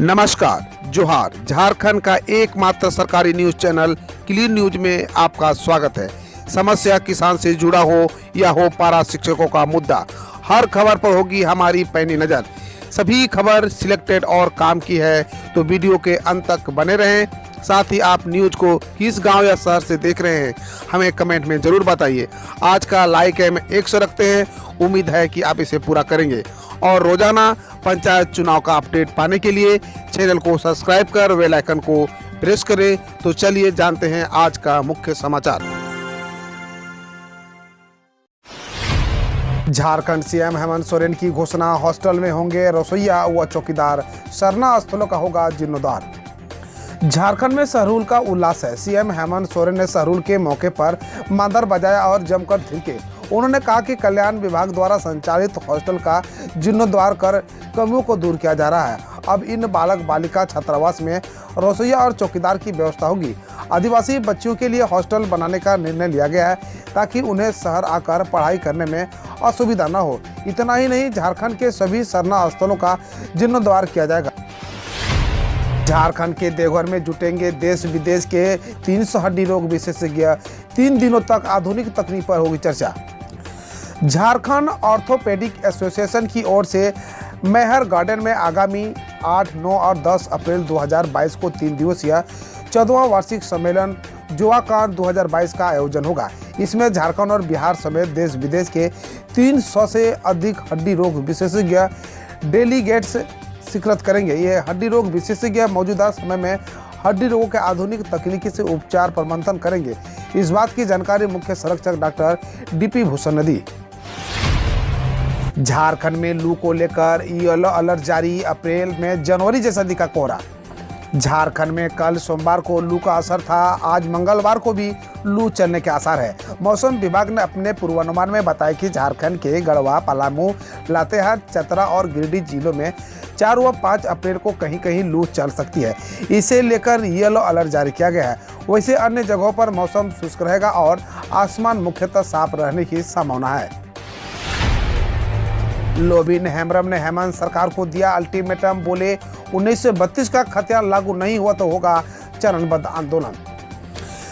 नमस्कार, जोहार। झारखंड का एकमात्र सरकारी न्यूज चैनल क्लीन न्यूज में आपका स्वागत है। समस्या किसान से जुड़ा हो या हो पारा शिक्षकों का मुद्दा, हर खबर पर होगी हमारी पैनी नज़र। सभी खबर सिलेक्टेड और काम की है, तो वीडियो के अंत तक बने रहें। साथ ही आप न्यूज को किस गांव या शहर से देख रहे हैं, हमें कमेंट में ज़रूर बताइए। आज का लाइक हम 100 रखते हैं, उम्मीद है कि आप इसे पूरा करेंगे। और रोजाना पंचायत चुनाव का अपडेट पाने के लिए चैनल को सब्सक्राइब कर बेल आइकन को प्रेस करें। तो चलिए जानते हैं आज का मुख्य समाचार। झारखंड सीएम हेमंत सोरेन की घोषणा, हॉस्टल में होंगे रसोइया व चौकीदार, सरना स्थलों का होगा जीर्णोद्धार। झारखंड में सहरूल का उल्लास है। सीएम हेमंत सोरेन ने सहरूल के मौके पर मांदर बजाया और जमकर थिरके। उन्होंने कहा कि कल्याण विभाग द्वारा संचालित हॉस्टल का जीर्णोद्धार कर कमियों को दूर किया जा रहा है। अब इन बालक बालिका छात्रावास में रसोइया और चौकीदार की व्यवस्था होगी। आदिवासी बच्चियों के लिए हॉस्टल बनाने का निर्णय लिया गया है ताकि उन्हें शहर आकर पढ़ाई करने में असुविधा न हो। इतना ही नहीं, झारखंड के सभी सरना स्थलों का जीर्णोद्धार किया जाएगा। झारखंड के देवघर में जुटेंगे देश विदेश के 300 हड्डी रोग विशेषज्ञ। 3 दिनों तक आधुनिक तकनीक पर होगी चर्चा। झारखंड ऑर्थोपेडिक एसोसिएशन की ओर से मैहर गार्डन में आगामी 8, 9 और 10 अप्रैल 2022 को 3 दिवसीय 14वां वार्षिक सम्मेलन युवाकांड 2022 का आयोजन होगा। इसमें झारखंड और बिहार समेत देश विदेश के 300 से अधिक हड्डी रोग विशेषज्ञ डेलीगेट्स शिरकत करेंगे। ये हड्डी रोग विशेषज्ञ मौजूदा समय में हड्डी रोगों के आधुनिक तकनीकी से उपचार पर मंथन करेंगे। इस बात की जानकारी मुख्य संरक्षक डॉक्टर डीपी भूषण ने दी। झारखंड में लू को लेकर येलो अलर्ट जारी, अप्रैल में जनवरी जैसा दिखा कोहरा। झारखंड में कल सोमवार को लू का असर था, आज मंगलवार को भी लू चलने के आसार है। मौसम विभाग ने अपने पूर्वानुमान में बताया कि झारखंड के गढ़वा, पलामू, लातेहार, चतरा और गिरिडीह जिलों में 4 व 5 अप्रैल को कहीं कहीं लू चल सकती है। इसे लेकर येलो अलर्ट जारी किया गया है। वैसे अन्य जगहों पर मौसम शुष्क रहेगा और आसमान मुख्यतः साफ रहने की संभावना है। लोबिन हेम्ब्रम ने हेमंत सरकार को दिया अल्टीमेटम, बोले 1932 का खतियान लागू नहीं हुआ तो होगा चरणबद्ध आंदोलन।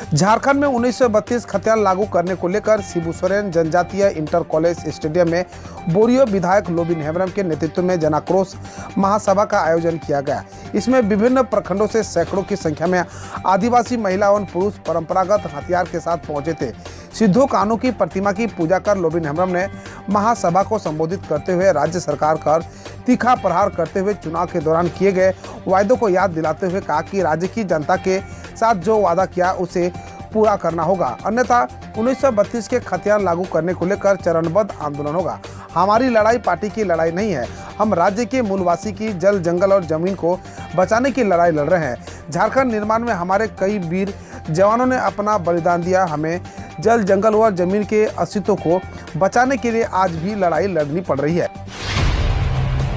झारखंड में 1932 खतियान लागू करने को लेकर शिबू सोरेन जनजातीय इंटर कॉलेज स्टेडियम में बोरियो विधायक लोबिन हेम्ब्रम के नेतृत्व में जनाक्रोश महासभा का आयोजन किया गया। इसमें विभिन्न प्रखंडों से सैकड़ों की संख्या में आदिवासी महिला एवं पुरुष परंपरागत हथियार के साथ पहुंचे थे। सिद्धो कान्हू की प्रतिमा की पूजा कर लोबिन हेम्ब्रम ने महासभा को संबोधित करते हुए राज्य सरकार पर तीखा प्रहार करते हुए चुनाव के दौरान किए गए वायदों को याद दिलाते हुए कहा कि राज्य की जनता के साथ जो वादा किया उसे पूरा करना होगा, अन्यथा 1932 के खतियान लागू करने को लेकर चरणबद्ध आंदोलन होगा। हमारी लड़ाई पार्टी की लड़ाई नहीं है, हम राज्य के मूलवासी की जल, जंगल और जमीन को बचाने की लड़ाई लड़ रहे हैं। झारखंड निर्माण में हमारे कई वीर जवानों ने अपना बलिदान दिया। हमें जल, जंगल और जमीन के अस्तित्व को बचाने के लिए आज भी लड़ाई लड़नी पड़ रही है।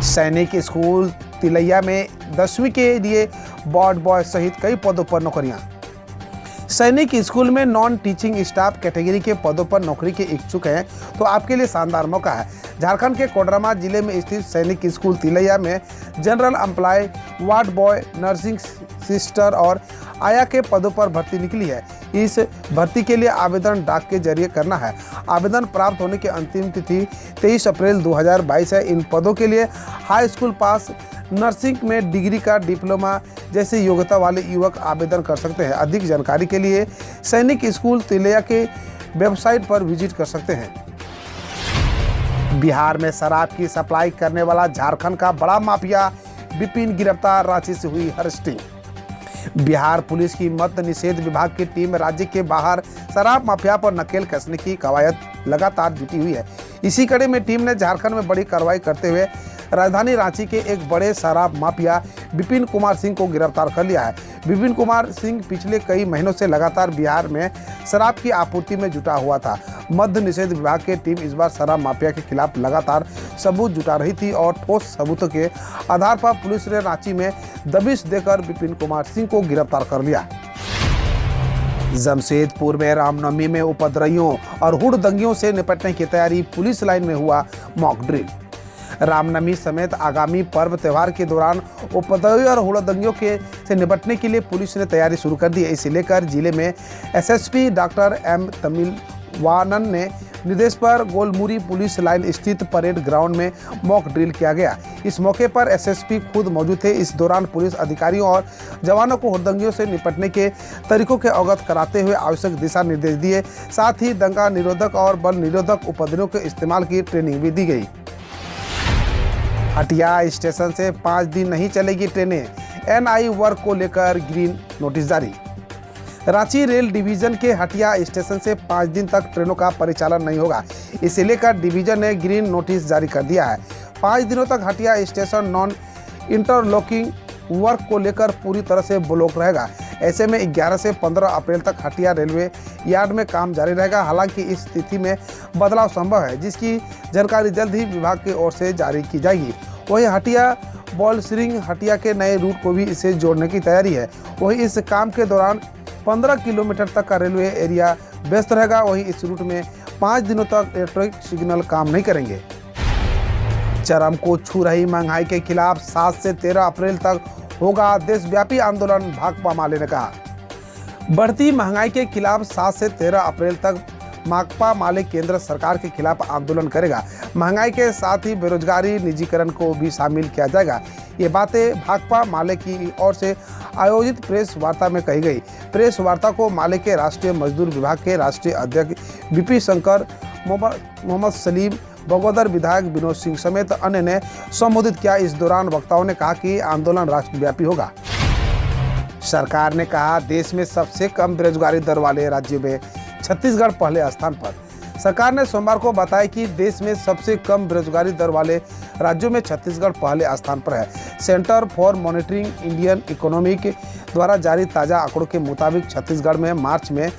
सैनिक स्कूल तिलैया में 10वीं के लिए वार्ड बॉय सहित कई पदों पर नौकरियां। सैनिक स्कूल में नॉन टीचिंग स्टाफ कैटेगरी के पदों पर नौकरी के इच्छुक हैं तो आपके लिए शानदार मौका है। झारखंड के कोडरमा जिले में स्थित सैनिक स्कूल तिलैया में general employ, ward boy, nursing sister और आया के पदों पर भर्ती निकली है। इस भर्ती के लिए आवेदन डाक के जरिए करना है। आवेदन प्राप्त होने की अंतिम तिथि 23 अप्रैल 2022 है। इन पदों के लिए हाई स्कूल पास, नर्सिंग में डिग्री का डिप्लोमा जैसे योग्यता वाले युवक आवेदन कर सकते हैं। अधिक जानकारी के लिए सैनिक स्कूल तिलैया के वेबसाइट पर विजिट कर सकते हैं। बिहार में शराब की सप्लाई करने वाला झारखंड का बड़ा माफिया विपिन गिरफ्तार, रांची से हुई अरेस्टिंग। बिहार पुलिस की मद्य निषेध विभाग की टीम राज्य के बाहर शराब माफिया पर नकेल कसने की कवायद लगातार जुटी हुई है। इसी कड़ी में टीम ने झारखंड में बड़ी कार्रवाई करते हुए राजधानी रांची के एक बड़े शराब माफिया विपिन कुमार सिंह को गिरफ्तार कर लिया है। विपिन कुमार सिंह पिछले कई महीनों से लगातार बिहार में शराब की आपूर्ति में जुटा हुआ था। मद्य निषेध विभाग की टीम इस बार शराब माफिया के खिलाफ लगातार सबूत जुटा रही थी और ठोस सबूतों के आधार पर पुलिस ने रांची में दबिश देकर विपिन कुमार सिंह को गिरफ्तार कर लिया। जमशेदपुर में रामनवमी में उपद्रवियों और हुड़दंगियों से निपटने की तैयारी, पुलिस लाइन में हुआ मॉक ड्रिल। रामनवमी समेत आगामी पर्व त्यौहार के दौरान उपद्रवी और हुड़दंगियों के से निपटने के लिए पुलिस ने तैयारी शुरू कर दी है। इसे लेकर जिले में एसएसपी डॉक्टर एम तमिलवानन ने निर्देश पर गोलमुरी पुलिस लाइन स्थित परेड ग्राउंड में मॉक ड्रिल किया गया। इस मौके पर एसएसपी खुद मौजूद थे। इस दौरान पुलिस अधिकारियों और जवानों को हुड़दंगियों से निपटने के तरीकों के अवगत कराते हुए आवश्यक दिशा निर्देश दिए। साथ ही दंगा निरोधक और बल निरोधक उपद्रवियों के इस्तेमाल की ट्रेनिंग भी दी गई। हटिया स्टेशन से 5 दिन नहीं चलेगी ट्रेनें, एनआई वर्क को लेकर ग्रीन नोटिस जारी। रांची रेल डिवीजन के हटिया स्टेशन से 5 दिन तक ट्रेनों का परिचालन नहीं होगा। इसे लेकर डिवीजन ने ग्रीन नोटिस जारी कर दिया है। 5 दिनों तक Hatia station non interlocking work को लेकर पूरी तरह से ब्लॉक रहेगा। ऐसे में 11 से 15 अप्रैल तक हटिया रेलवे यार्ड में काम जारी रहेगा। हालांकि इस तिथि में बदलाव संभव है, जिसकी जानकारी जल्द ही विभाग की ओर से जारी की जाएगी। वहीं हटिया बॉलसिरिंग हटिया के नए रूट को भी इसे जोड़ने की तैयारी है। वहीं इस काम के दौरान 15 किलोमीटर तक का रेलवे एरिया व्यस्त रहेगा। वहीं इस रूट में 5 दिनों तक इलेक्ट्रिक सिग्नल काम नहीं करेंगे। चरम को छू रही महंगाई के खिलाफ 7 से 13 अप्रैल तक होगा देशव्यापी आंदोलन, भाकपा माले ने कहा। बढ़ती महंगाई के खिलाफ 7 से 13 अप्रैल तक भाकपा माले केंद्र सरकार के खिलाफ आंदोलन करेगा। महंगाई के साथ ही बेरोजगारी, निजीकरण को भी शामिल किया जाएगा। ये बातें भाकपा माले की ओर से आयोजित प्रेस वार्ता में कही गई। प्रेस वार्ता को माले के राष्ट्रीय मजदूर विभाग के राष्ट्रीय अध्यक्ष बीपी शंकर, मोहम्मद सलीम, बगोदर विधायक विनोद सिंह समेत अन्य ने संबोधित किया। इस दौरान वक्ताओं ने कहा कि आंदोलन राष्ट्रव्यापी होगा। सरकार ने कहा, देश में सबसे कम बेरोजगारी दर वाले राज्यों में छत्तीसगढ़ पहले स्थान पर। सरकार ने सोमवार को बताया कि देश में सबसे कम बेरोजगारी दर वाले राज्यों में छत्तीसगढ़ पहले स्थान पर है। Centre for monitoring Indian economic द्वारा जारी ताज़ा आंकड़ों के मुताबिक छत्तीसगढ़ में मार्च में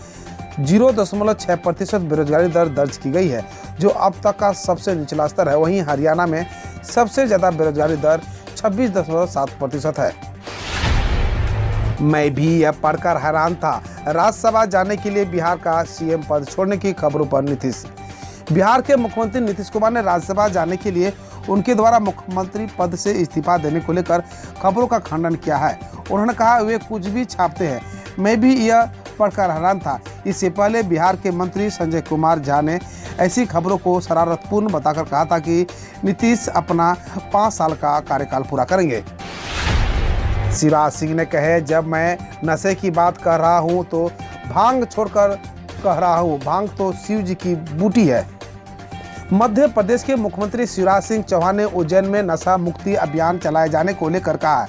0.6% बेरोजगारी दर दर्ज की गई है, जो अब तक का सबसे निचला स्तर है। वहीं हरियाणा में सबसे ज़्यादा बेरोजगारी दर 26.7% है। मैं भी यह पढ़कर हैरान था, राज्यसभा जाने के लिए बिहार का सीएम पद छोड़ने की खबरों पर नीतीश। बिहार के मुख्यमंत्री नीतीश कुमार ने राज्यसभा जाने के लिए उनके द्वारा मुख्यमंत्री पद से इस्तीफा देने को लेकर खबरों का खंडन किया है। उन्होंने कहा, वे कुछ भी छापते हैं, मैं भी यह पढ़कर हैरान था। इससे पहले बिहार के मंत्री संजय कुमार झा ने ऐसी खबरों को शरारतपूर्ण बताकर कहा था कि नीतीश अपना 5 साल का कार्यकाल पूरा करेंगे। शिवराज सिंह ने कहे, जब मैं नशे की बात कर रहा हूं तो भांग छोड़कर कह रहा हूं, भांग तो शिव जी की बूटी है। मध्य प्रदेश के मुख्यमंत्री शिवराज सिंह चौहान ने उज्जैन में नशा मुक्ति अभियान चलाए जाने को लेकर कहा,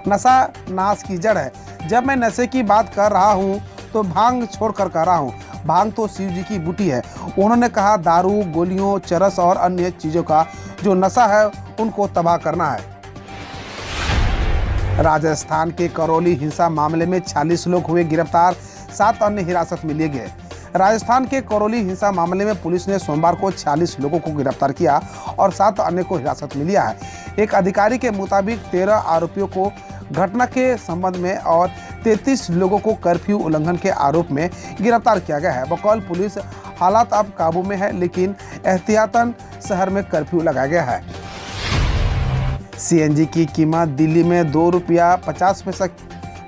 नशा नाश की जड़ है। जब मैं नशे की बात कर रहा हूं तो भांग छोड़कर कह रहा हूं, भांग तो शिव जी की बूटी है। उन्होंने कहा, दारू, गोलियों, चरस और अन्य चीजों का जो नशा है उनको तबाह करना है। राजस्थान के करौली हिंसा मामले में 46 लोग हुए गिरफ्तार, 7 अन्य हिरासत में लिए गए। राजस्थान के करौली हिंसा मामले में पुलिस ने सोमवार को 46 लोगों को गिरफ्तार किया और 7 अन्य को हिरासत में लिया है। एक अधिकारी के मुताबिक 13 आरोपियों को घटना के संबंध में और 33 लोगों को कर्फ्यू उल्लंघन के आरोप में गिरफ्तार किया गया है। बकौल पुलिस, हालात अब काबू में है, लेकिन एहतियातन शहर में कर्फ्यू लगाया गया है। सीएनजी की कीमत दिल्ली में ₹2.50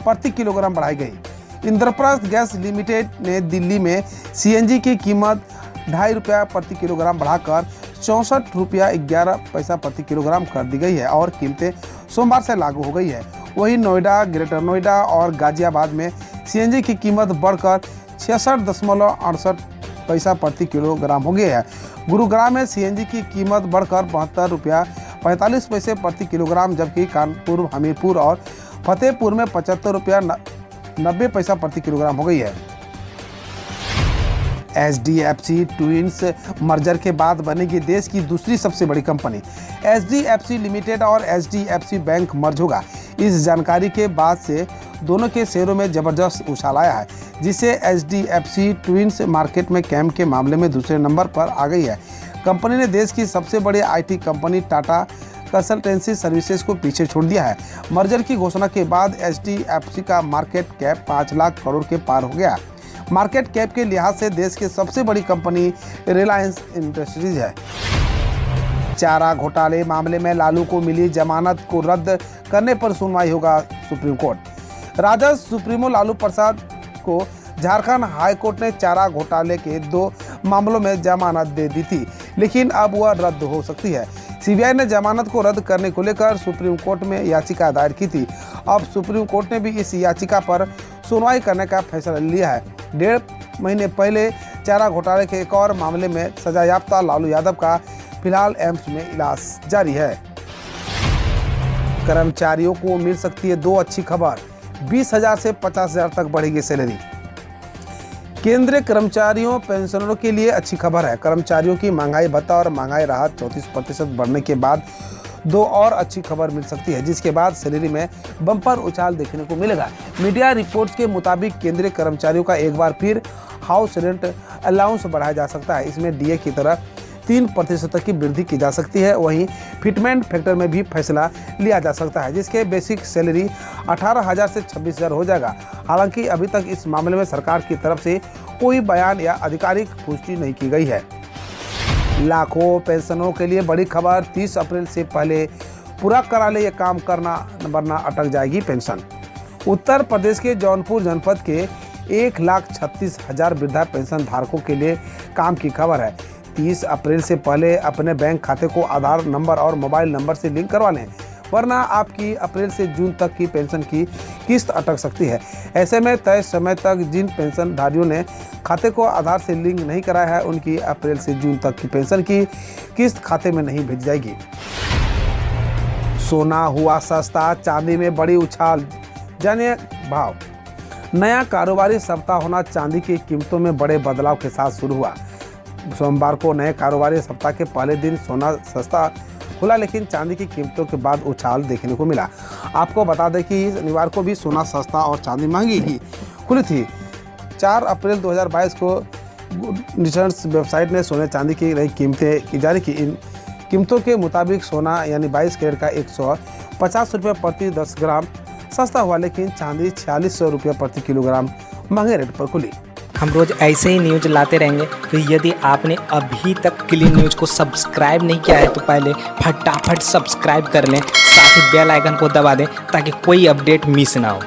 प्रति किलोग्राम बढ़ाई गई। इंद्रप्रस्थ गैस लिमिटेड ने दिल्ली में सीएनजी की कीमत ₹2.50 प्रति किलोग्राम बढ़ाकर ₹64.11 प्रति किलोग्राम कर दी गई है और कीमतें सोमवार से लागू हो गई है। वहीं नोएडा, ग्रेटर नोएडा और गाजियाबाद में सीएनजी की कीमत बढ़कर 66.68 प्रति किलोग्राम हो गई है। गुरुग्राम में सीएनजी की कीमत बढ़कर ₹72.45 प्रति किलोग्राम, जबकि कानपुर, हमीरपुर और फतेहपुर में ₹75.90 प्रति किलोग्राम हो गई है। एचडीएफसी ट्विंस मर्जर के बाद बनेगी देश की दूसरी सबसे बड़ी कंपनी। एचडीएफसी लिमिटेड और एचडीएफसी बैंक मर्ज होगा। इस जानकारी के बाद से दोनों के शेयरों में जबरदस्त उछाल आया है, जिससे एचडीएफसी ट्विंस मार्केट में कैम के मामले में दूसरे नंबर पर आ गई है। कंपनी ने देश की सबसे बड़ी IT company Tata consultancy services को पीछे छोड़ दिया है। मर्जर की घोषणा के बाद एचडीएफसी का मार्केट कैप 5 लाख करोड़ के पार हो गया। मार्केट कैप के लिहाज से देश की सबसे बड़ी कंपनी रिलायंस इंडस्ट्रीज है। चारा घोटाले मामले में लालू को मिली जमानत को रद्द करने पर सुनवाई होगा supreme court. RJD supremo Lalu Prasad को झारखंड हाई कोर्ट ने चारा घोटाले के 2 मामलों में जमानत दे दी थी, लेकिन अब वह रद्द हो सकती है। सीबीआई ने जमानत को रद्द करने को लेकर सुप्रीम कोर्ट में याचिका दायर की थी। अब सुप्रीम कोर्ट ने भी इस याचिका पर सुनवाई करने का फैसला लिया है। 1.5 महीने पहले चारा घोटाले के एक और मामले में सजायाफ्ता लालू यादव का फिलहाल एम्स में इलाज जारी है। कर्मचारियों को मिल सकती है 2 अच्छी खबर, 20,000 से 50,000 तक बढ़ेगी सैलरी। केंद्रीय कर्मचारियों पेंशनरों के लिए अच्छी खबर है। कर्मचारियों की महंगाई भत्ता और महंगाई राहत 34% बढ़ने के बाद 2 और अच्छी खबर मिल सकती है, जिसके बाद सैलरी में बम्पर उछाल देखने को मिलेगा। मीडिया रिपोर्ट्स के मुताबिक केंद्रीय कर्मचारियों का एक बार फिर हाउस रेंट अलाउंस बढ़ाया जा सकता है। इसमें डीए की तरह 3% तक की वृद्धि की जा सकती है। वहीं फिटमेंट फैक्टर में भी फैसला लिया जा सकता है, जिसके बेसिक सैलरी 18,000 से 26,000 हो जाएगा। हालांकि अभी तक इस मामले में सरकार की तरफ से कोई बयान या आधिकारिक पुष्टि नहीं की गई है। लाखों पेंशनरों के लिए बड़ी खबर, 30 अप्रैल से पहले पूरा करा ले ये काम करना वरना अटक जाएगी पेंशन। उत्तर प्रदेश के जौनपुर जनपद के 1,36,000 वृद्धा पेंशन धारकों के लिए काम की खबर है। 30 अप्रैल से पहले अपने बैंक खाते को आधार नंबर और मोबाइल नंबर से लिंक करवा लें, वरना आपकी अप्रैल से जून तक की पेंशन की किस्त अटक सकती है। ऐसे में तय समय तक जिन पेंशनधारियों ने खाते को आधार से लिंक नहीं कराया है, उनकी अप्रैल से जून तक की पेंशन की किस्त खाते में नहीं भेजी जाएगी। सोना हुआ सस्ता, चांदी में बड़ी उछाल, जानिए भाव। नया कारोबारी सप्ताह होना चांदी की कीमतों में बड़े बदलाव के साथ शुरू हुआ। सोमवार को नए कारोबारी सप्ताह के पहले दिन सोना सस्ता खुला, लेकिन चांदी की कीमतों के बाद उछाल देखने को मिला। आपको बता दें कि शनिवार को भी सोना सस्ता और चांदी महंगी ही खुली थी। 4 अप्रैल 2022 को रिसर्च वेबसाइट ने सोने चांदी की नई कीमतें जारी की। इन कीमतों के मुताबिक सोना यानी 22 कैरेट का 150 रुपये प्रति 10 ग्राम सस्ता हुआ, लेकिन चांदी 4600 रुपये प्रति किलोग्राम महंगे रेट पर खुली। हम रोज ऐसे ही न्यूज लाते रहेंगे, तो यदि आपने अभी तक क्लीन न्यूज को सब्सक्राइब नहीं किया है तो पहले फटाफट सब्सक्राइब कर लें, साथ ही बेल आइकन को दबा दें ताकि कोई अपडेट मिस ना हो।